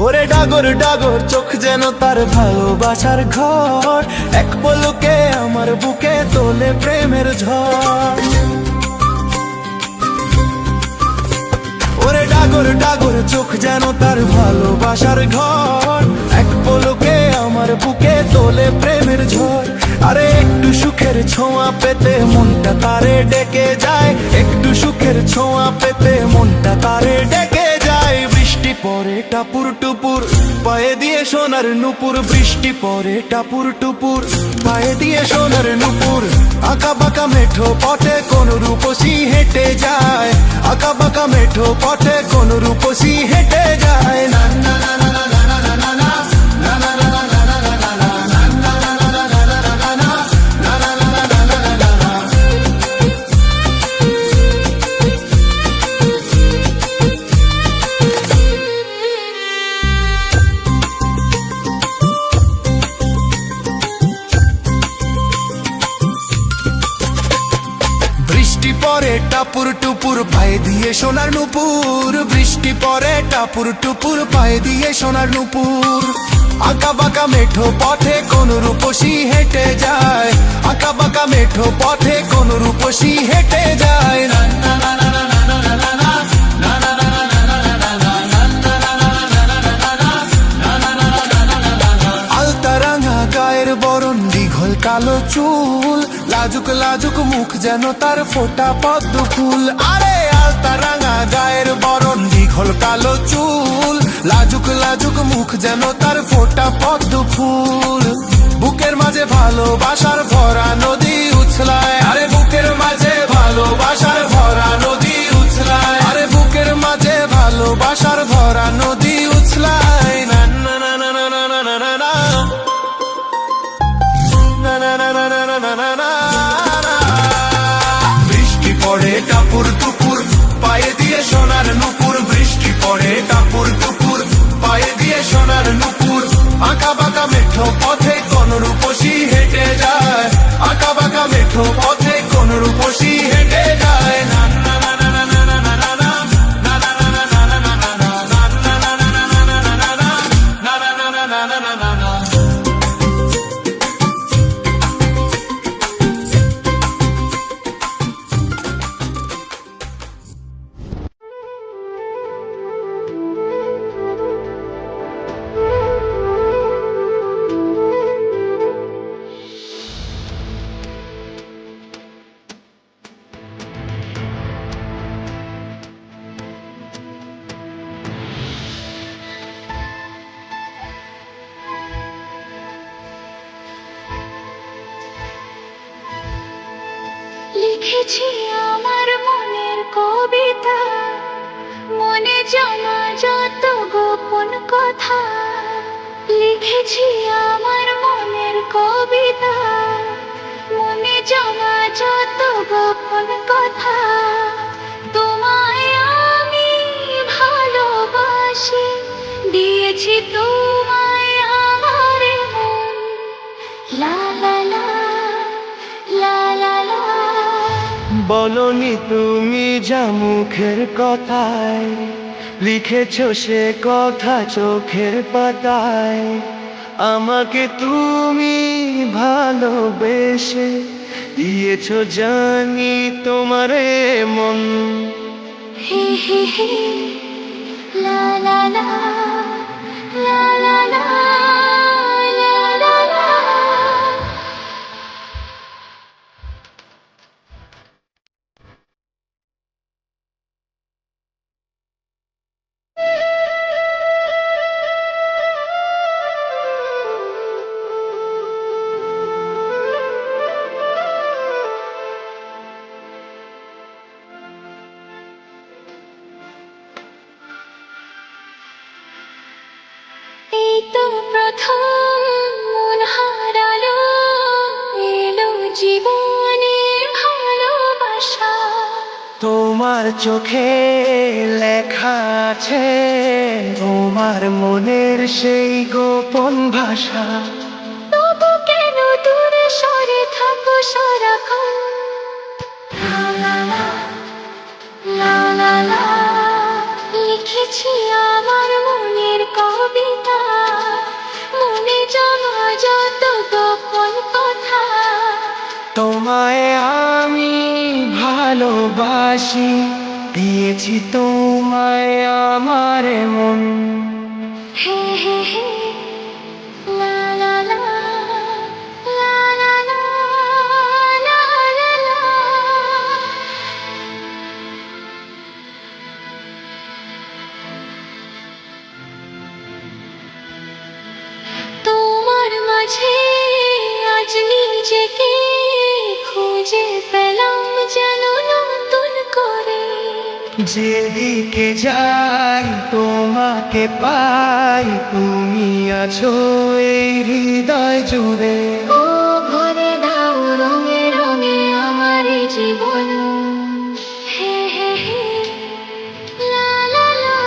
ওরে ডাগর ডাগর চোখ যেন তার ভালোবাসার ঘর, এক পলকে আমার বুকে তোলে প্রেমের ঝড়। ওরে ডাগর ডাগর চোখ যেন তার ভালোবাসার ঘর, এক পলকে আমার বুকে তোলে প্রেমের ঝড়। আরে একটু সুখের ছোঁয়া পেতে মনটা তারে ডেকে যায়, একটু সুখের ছোঁয়া পেতে মনটা তারে ডেকে যায়। বৃষ্টি পরে টাপুর টুপুর পায়ে দিয়ে সোনার নুপুর, বৃষ্টি পরে টাপুর টুপুর পায়ে দিয়ে সোনার নুপুর। আঁকা বাঁকা মেঠো পথে কোন রূপসী হেঁটে যায়, আঁকা বাঁকা মেঠো পথে কোন রূপসী হেঁটে যায়। না না না না না না না না না। বৃষ্টি পরে টাপুর টুপুর পায়ে দিয়ে সোনার নুপুর, বৃষ্টি পরে টাপুর টুপুর পায়ে দিয়ে সোনার নুপুর। আঁকা বাঁকা মেঠো পথে কোন রূপসী হেঁটে যায়, আঁকা বাঁকা মেঠো পথে কোন রূপসী হেঁটে যায়। না না না না না না না না না। আলতারাঙা গায়ের বরণ, দীঘল কালো চুল, লাজুক লাজুক মুখ যেন তার ফোটা পদ্ম ফুল। আরে আলতারাঙা গায়ের বরণ, দীঘল কালো চুল, লাজুক লাজুক মুখ যেন তার ফোটা পদ্ম ফুল। বুকের মাঝে ভালোবাসার ভরা নদী উছলায়, আরে বুকের মাঝে ভালোবাসার ভরা নদী উছলায়, আরে বুকের মাঝে ভালোবাসার ভরা নদী উছলায়। না না না না না না না না না। বৃষ্টি পড়ে টাপুর টুপুর পায়ে দিয়ে সোনার নুপুর, বৃষ্টি পড়ে টাপুর টুপুর পায়ে দিয়ে সোনার নুপুর। আঁকা বাঁকা মেঠো পথে কোন রূপসী হেঁটে যায়, আঁকা বাঁকা মেঠো পথে কোন রূপসী হেঁটে যায়। না না না না না না না না না। লিখেছি আমার মনের কবিতা, মনে জমা যত গোপন কথা। লিখেছি আমার মনের কবিতা, মনে জমা যত গোপন কথা। তোমায় আমি ভালোবাসি, দিয়েছি তোমায় আমার মন। লা লা লা লা লা লা। বলনি তুমি যা মুখের কথায়, লিখেছো সে কথা চোখের পাতায়। আমাকে তুমি ভালোবেসে দিয়েছো জানি তোমারে মন। হে হে হে লা লা লা লা লা লা লা লা লা। এই তো প্রথম মন হারালো, এলো জীবনে ভালোবাসা। তোমার চোখে লেখা আছে তোমার মনের সেই গোপন ভাষা। তবু কেন দূরে সরে থাকো সারাক্ষণ? লা লা লা, লা লা লা, লিখেছি আমার মনের কবিতা, মনে জমা যত গোপন কথা। তোমায় আমি ভালোবাসি, দিয়েছি তোমায় আমার মন। হে হে হে, লা লা লা, লা লা লা, লা লা লা। তোমার মাঝে আজ নিজেকে খুঁজে পেলাম যেন নতুন করে। যেদিকে যাই তোমাকে পাই, তুমি আছো এই হৃদয় জুড়ে। ও ভরে দাও রঙে রঙে আমার এই জীবন। হে হে হে, লা লা লা।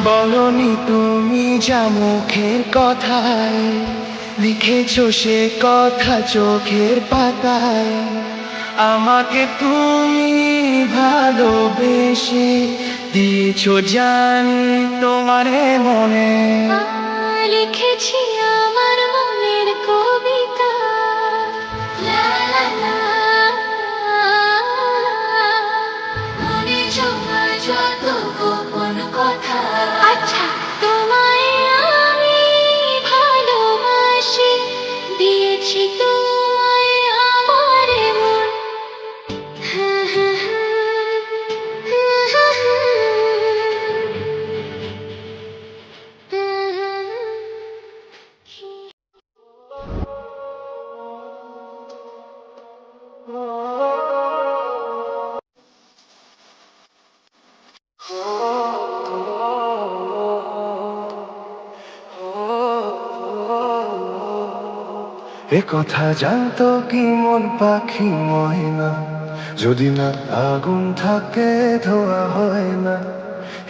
বলনি তুমি যা মুখের কথায়, লিখেছো সে কথা চোখের পাতায়। আমাকে তুমি ভালোবেসে দিয়েছো জান তোমারে মনে। লিখেছি আমার মনের কবিতা, লা লা লা, মনে জমা যত গোপন কথা। আচ্ছা, তোমায় আমি ভালোবাসি, দিয়েছি তোমায় আমার মন। হ্যাঁ হ্যাঁ হ্যাঁ এ কথা জানতো কি মন পাখি ময়না, যদি না আগুন থাকে ধোয়া হয় না।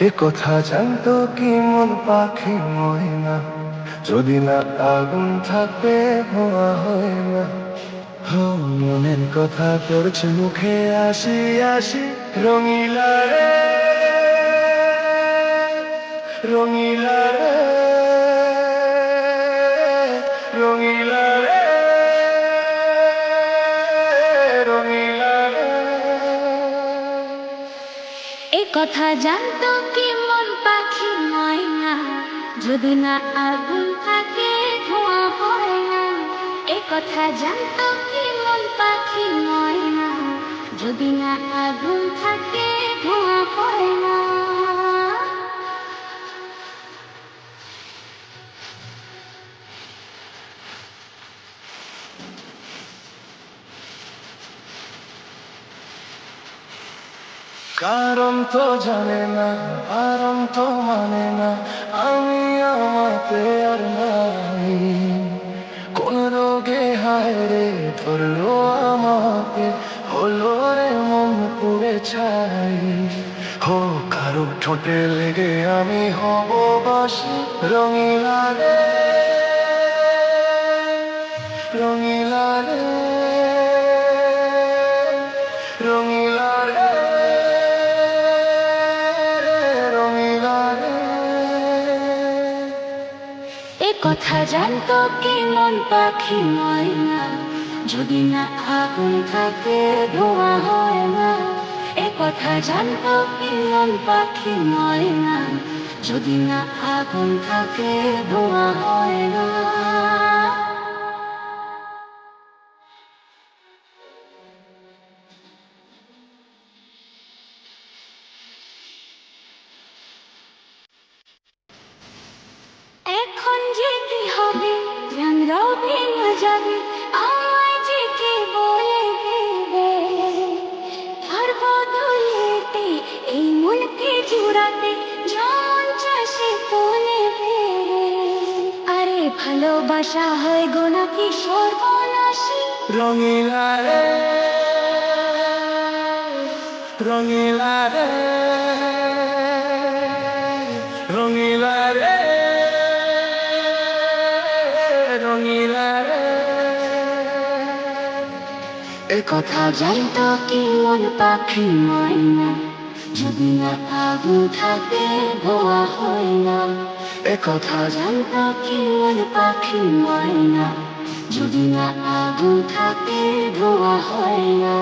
এ কথা জানতো কি মন পাখি ময়না, যদি না আগুন থাকে ধোয়া হয় না। হো, মনের কথা পড়ছে মুখে আসি আসি, রঙিলা রে রঙিলা রে রঙিলা রে রঙিলা রে। এ কথা জানতো কি মন পাখি ময়না, যদি না আগুন থাকে ধোঁয়া হয় না। এ কথা জানতো কি মন পাখি ময়না, যদি না আগুন থাকে ধোঁয়া হয় না। কারণ তো জানে না, কারণ তো মানে না, আমি আমাকে আর নাই। কোন রোগে হায় রে ধরলো আমাকে, হলো রে মন পুড়ে ছাই। হো, কারো ঠোঁটে লেগে আমি হব বাসি, রঙিলা রে রঙিলা রে রঙিলা রে রঙিলা রে। এ কথা জানতো কি মন পাখি ময়না, যদি না আগুন থাকে ধোঁয়া হয় না। এ কথা জানতো কি মন পাখি ময়না, যদি না আগুন থাকে ধোঁয়া হয় না। এখন যেতে হবে, জানরাও ভেঙে যাবে, আমায় যেতে বলে দেবে। আর বদলেতে এই মনকে জুড়াতে জন চাষে তুলে দে। আরে ভালোবাসা হয় গো নাকি সর্বনাশী? রঙিলা রে রঙিলা রে, রঙিলা রে, রঙিলা রে। এ কথা জানতো কি মন পাখি ময়না, যদি না আগুন থাকে ধোয়া হয় না। এ কথা জানতো কি মন পাখি ময়না, যদি না আগুন থাকে ধোয়া হয় না।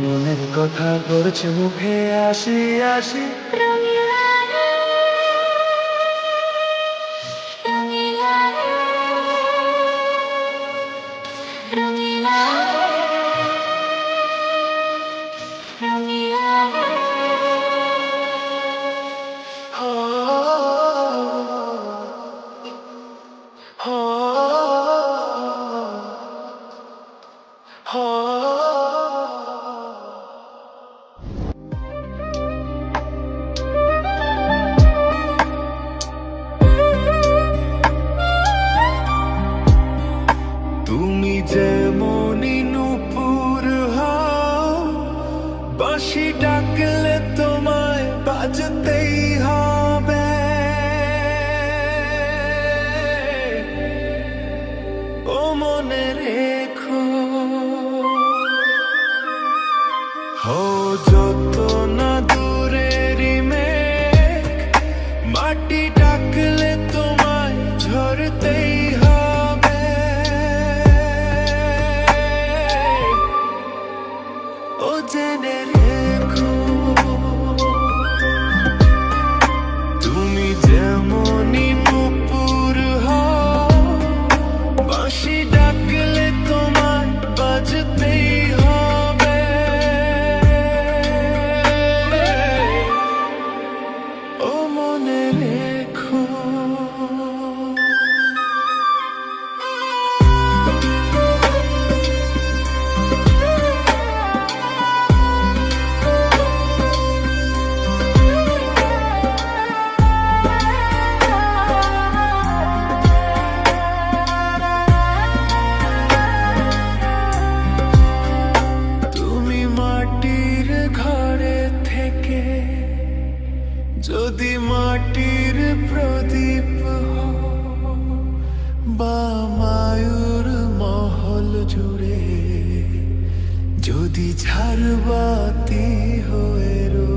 মনের কথা পড়ছে মুখে আসি আসি। রঙিলা রে, রঙিলা রে, রঙিলা রে, রঙিলা রে। হো, হো, হো। তুমি যেমনই নূপুর হও, বাঁশি ডাকলে তোমায় বাজতেই হবে। ও মনে রেখো, হো যত না দূরেরই মেঘ, মাটি ডাকলে তোমায় ঝরতেই হবে। ও জেনে রেখো, তুমি যেমনই নূপুর হও, বাঁশি ডাকলে তোমায় বাজতেই হবে। ও মনে রেখো। তুমি মাটির ঘরে থেকে যদি মাটির প্রদীপ হও, বা মায়ূর মহল জুড়ে যদি ঝাড়বাতি হয়ে রো,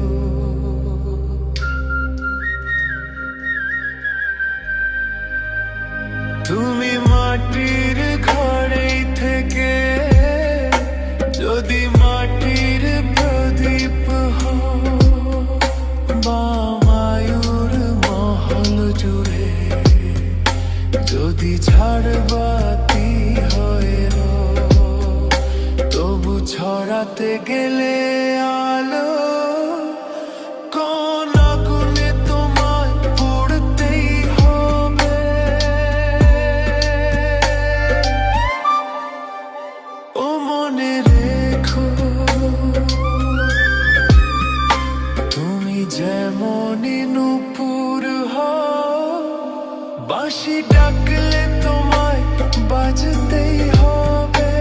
তুমি মাটির ঘরেই থেকে যদি মাটির প্রদীপ হও, বা মায়ূর মহল জুড়ে যদি ঝাড়বাতি হয়ে রো, তবু ছড়াতে গেলে আলো কোন আগুনে তোমায় পড়তেই হবে। ও মনে রেখো, তুমি যেমনই নূপুর হও, বাঁশি ডাকলে তোমায় বাজতেই হবে।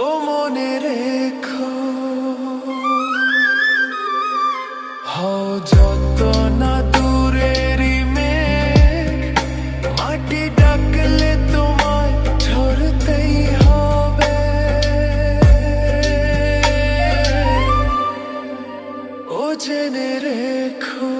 ও মনে রেখো, হও যত না দূরেরই মেঘ, মাটি ডাকলে তোমায় ঝরতেই হবে। ও জেনে রেখো।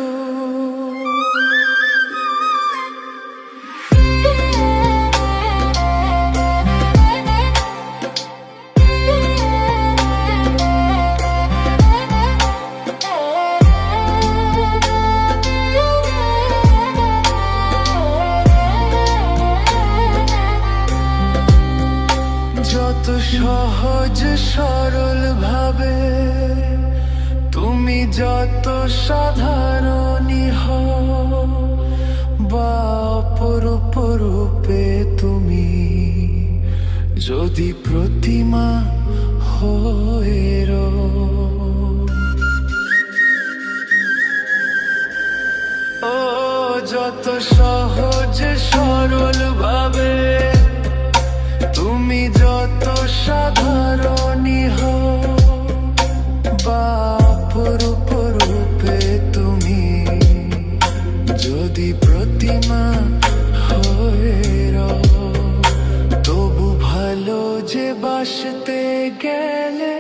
যত সহজ সরল ভাবে তুমি যত সাধারণই হও, বা অপরূপ রূপে তুমি যদি প্রতিমা হয়ে রো, ও যত সহজ সরল ভাবে তুমি যত অসাধারণী হোক বা অপরূপে তুমি যদি প্রতিমা হয়ে রও, তবু ভালো যে বাসতে গেলে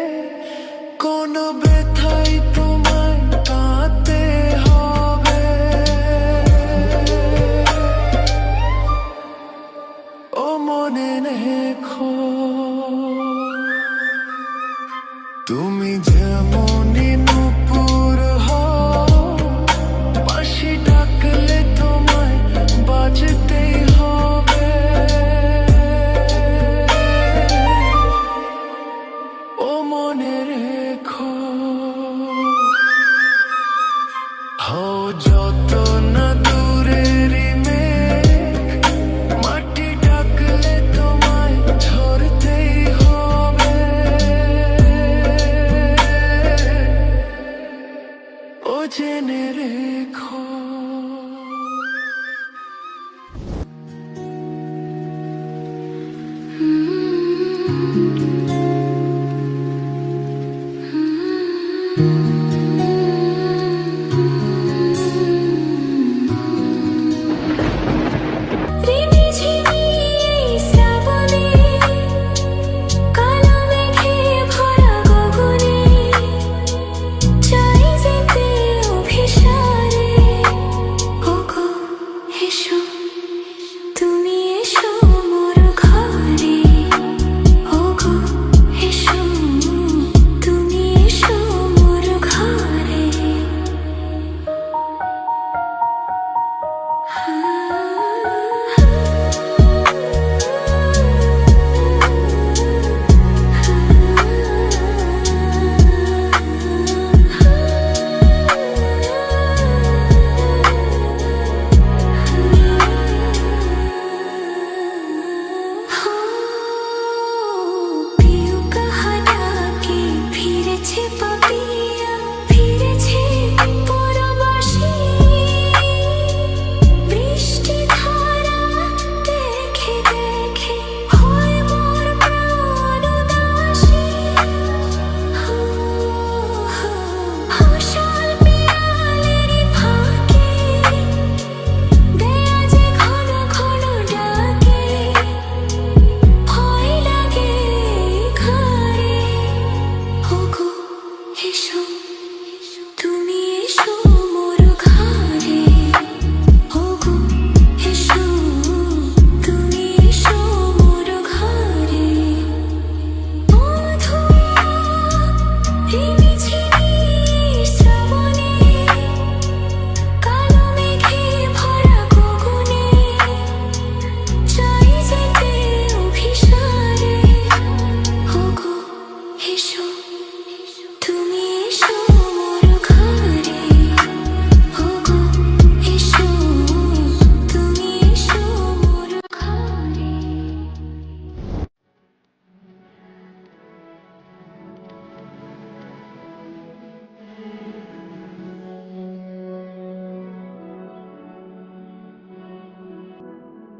কোনো ব্যথাই তোমায় কাঁদতে হবে। ও মনে রেখো তুমি যেমনই নূপুর হও, বাঁশি ডাকলে তোমায় বাজতেই হবে। ও মনে রেখো হও যত না দূরেরই মেঘ, মাটি ডাকলে তোমায় ঝরতেই হবে। ও জেনে রেখো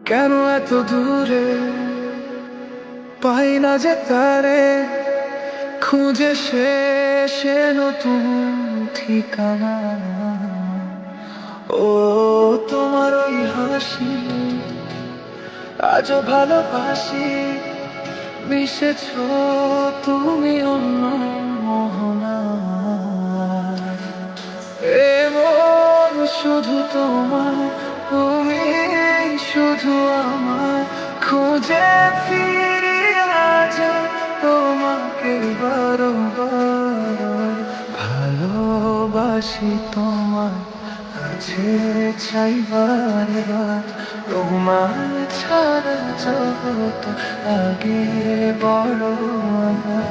কেন এত দূরে পাই না যে তারে, খুঁজে শেষে নতুন ঠিকানা। ও তোমার ওই হাসি আজও ভালোবাসি, মিশেছ তুমি অন্য মোহনা। এ মন শুধু তোমার, তুমি শুধু আমার, খুঁজে ফিরে আজ তোমাকে বারবার। ভালোবাসি তোমায়, কাছে চাই বারবার, তোমার ছাড়া জগৎ আগে বড় আমার।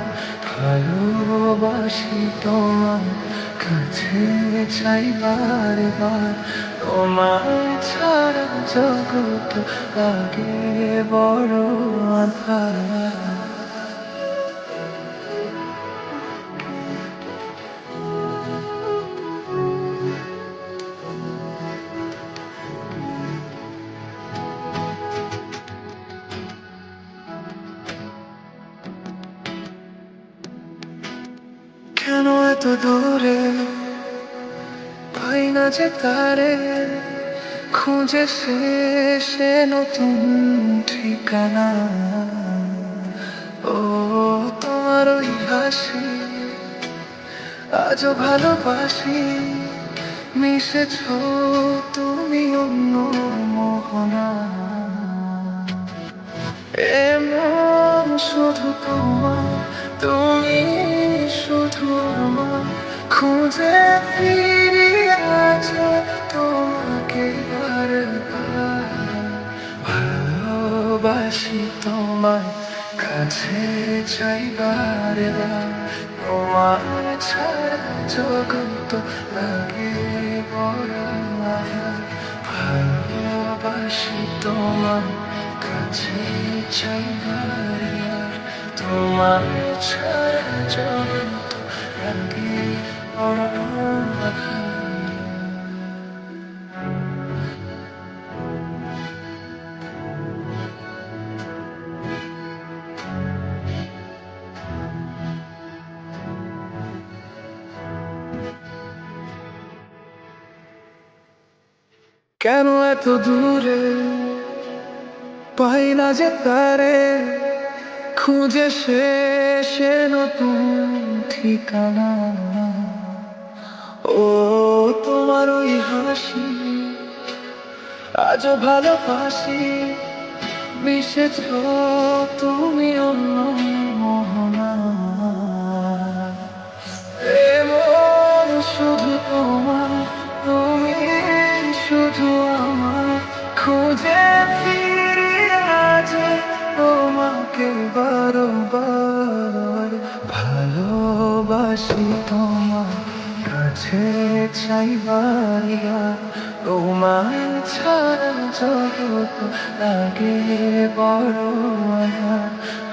ভালোবাসি তোমায়, কাছে চাই বারবার, তোমার ছাড়া জগৎ আগে বড় আঁধার। কেন এত দূরে পাই না যে তারে, খুঁজে শেষে নতুন ঠিকানা। ও তোমার ওই হাসি আজও ভালোবাসি, মিশেছ তুমি অন্য মোহনা। এমন শুধু তোমার, তুমি শুধু আমার, খুঁজে ফিরি আজ তোমাকে বারবার। ভালোবাসি তোমায়, কাছে চাই বারবার, তোমার ছাড়া জগৎ লাগে বড় মায়া। ভালোবাসি তোমায়, কাছে চাই বারবার, তোমার ছাড়া জগৎ লাগে বড় মায়া। কেন এত দূরে পাই না যে তারে, খুঁজে শেষে নতুন ঠিকানা। ও তোমার ওই হাসি আজও ভালোবাসি, মিশেছ তুমি অন্য মোহনা। এমন শুধু তোমার, তুমি শুধু আমার, খুঁজে ফিরি আজ তোমাকে বারবার। ভালোবাসি তোমার, কাছে চাই বারবার, তোমার ছাড়া জগৎ লাগে বড় মায়া।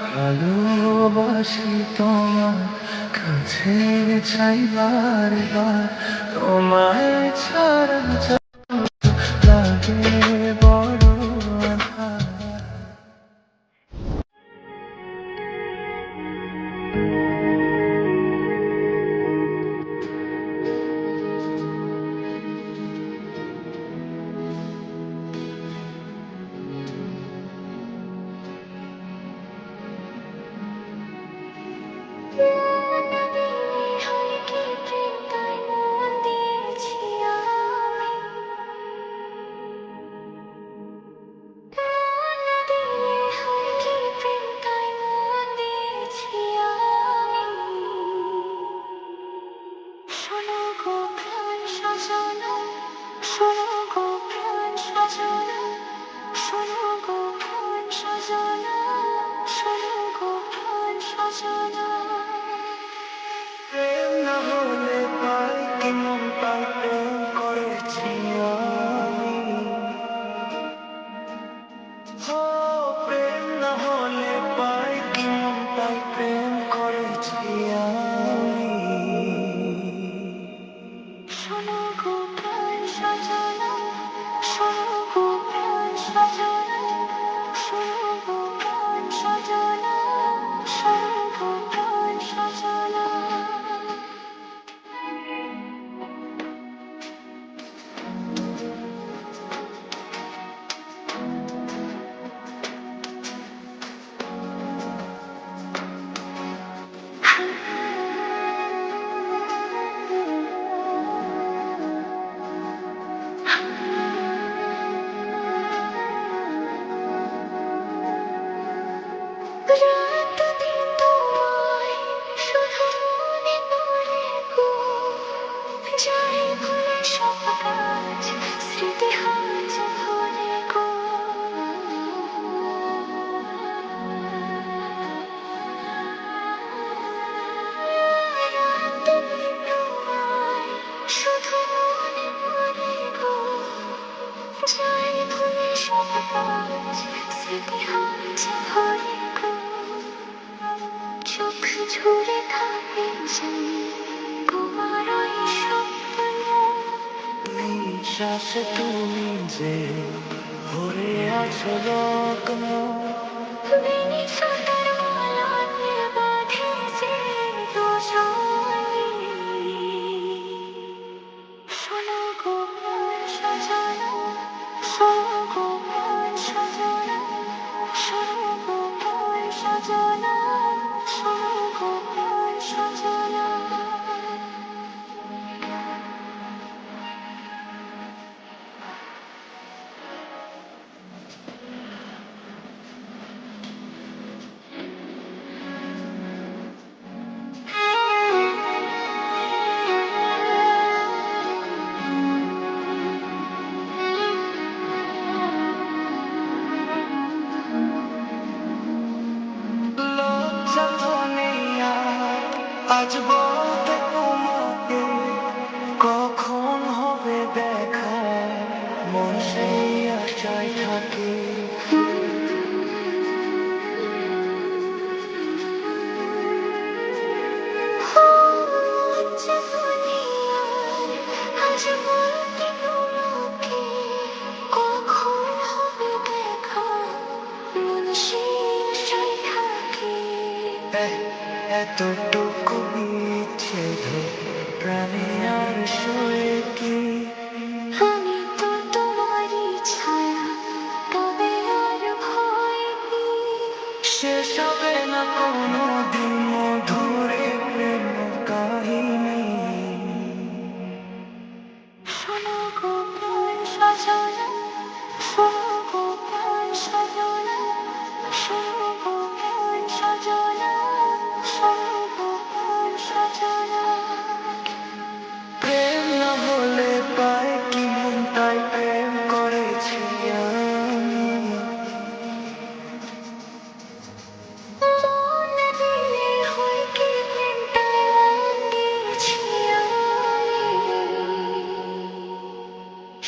ভালোবাসি তোমার, কাছে চাই বারবার, তোমার ছাড়া জগৎ লাগে বড় মায়া। প্রেম না হলে পাই কি মন পাই, প্রেম করেছি আমি। ও প্রেম না হলে পাই কি মন পাই, প্রেম করেছি আমি। শোনো গো প্রাণ সজনা, শোনো গো প্রাণ সজনা, শোনো গো প্রাণ সজনা, শোনো গো প্রাণ সজনা। রাত দিন তোমায় শুধু মনে পড়ে গো, যাই ভুলে সব কাজ স্মৃতি হাজ ভরে গো। রাত দিন তোমায় শুধু মনে পড়ে গো, যাই ভুলে সব কাজ স্মৃতি হাজ ভরে গো। চোখ ঝরে থাকে যেন তোমার ওই স্বপ্ন, নিঃশ্বাসে তুমি যে ভরে আছো লগ্ন। বেনি ফাটার মালা দিয়ে বাঁধে যে দুজনে, সজনা শোনো গো প্রাণ সজনা আজ বলতে তোমাকে কখন হবে দেখা মন সেই আশায় থাকে আজ বলতে তোমাকে কখন হবে দেখা মন সেই আশায় থাকে এতটুকু ইচ্ছে প্রাণে আর শুয়ে কি আমি তো তোমারই ছায়া তবে আর ভয় কি শেষ হবে না কোনো দিন মধুরে প্রেম কাহিনী শোনো গো প্রাণ সজনা শোনো গো প্রাণ সজনা শোনো গো প্রাণ সজনা শোনো গো প্রাণ সজনা প্রেম না হলে পায় কি মন তাই প্রেম করেছি আমি মন দিলে হয় কি প্রেমটায় মন দিয়েছি আমি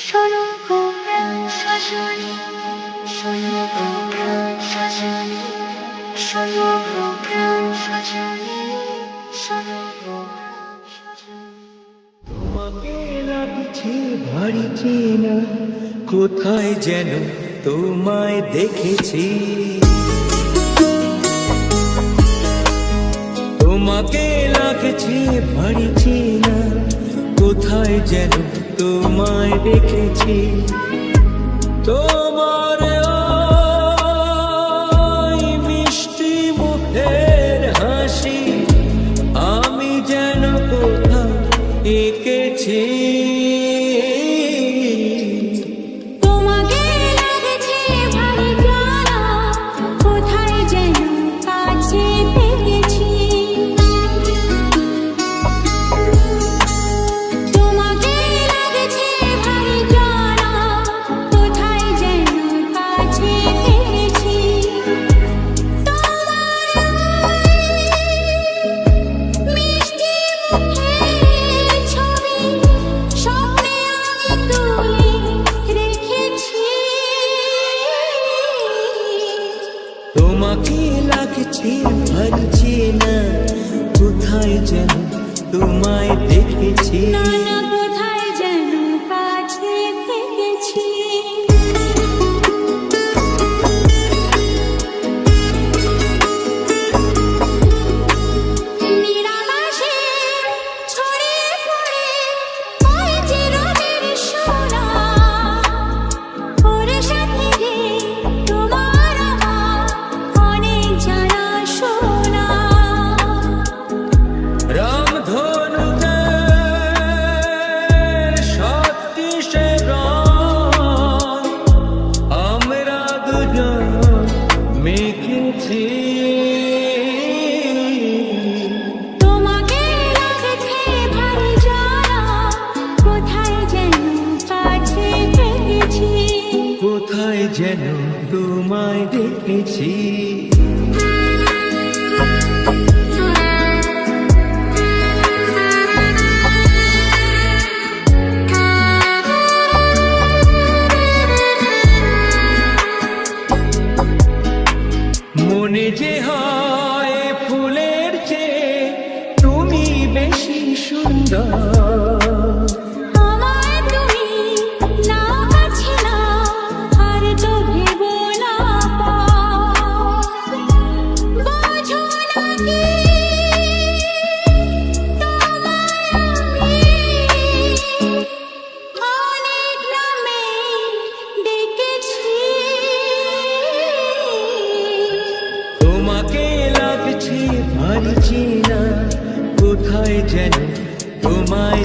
শোনো গো প্রাণ সজনী শোনো গো প্রাণ সজনী শোনো গো প্রাণ সজনী শোনো গো প্রাণ সজনী তোমাকে লাগছে ভারী চেনা কোথায় যেন তোমায় দেখেছি তোমাকে লাগছে ভারী চেনা কোথায় যেন তোমায় দেখেছি তোমার ওই মিষ্টি মুখের হাসি আমি যেন কোথাও এঁকেছি তোমাকে লাগছে ভারী জানা কোথায় যেন কাছে পেয়েছি তোমাকে লাগছে ভারী জানা কোথায় যেন কাছে পেয়েছি মিষ্টি মুখের ছবি স্বপ্নে আমি তুলে রেখেছি তোমাকে লাগছে ভারী চেনা কোথায় যেন তোমায় দেখেছি নানা কোথায় যেন কাছে পেয়েছি নিরাকাশে ছড়িয়ে পড়ে ওই চিরদিন সোনা ওর সাথে গে তোমার আমার অনেক জানা শোনা রামধনুতে শক্তি সে রং আমরা দুজন মেখেছি তোমাকে লাগছে ভারী জানা কোথায় যেন কাছে পেয়েছি কোথায় যেন তোমায় দেখেছি মনে যে হয় ফুলের চেয়ে তুমি বেশি সুন্দর আমায় তুমি না কাছে না আর তো ভেবো না বোঝো নাকি অনেক নামে ডেকেছি তোমাকে পারছি না কোথায় যেন তোমায়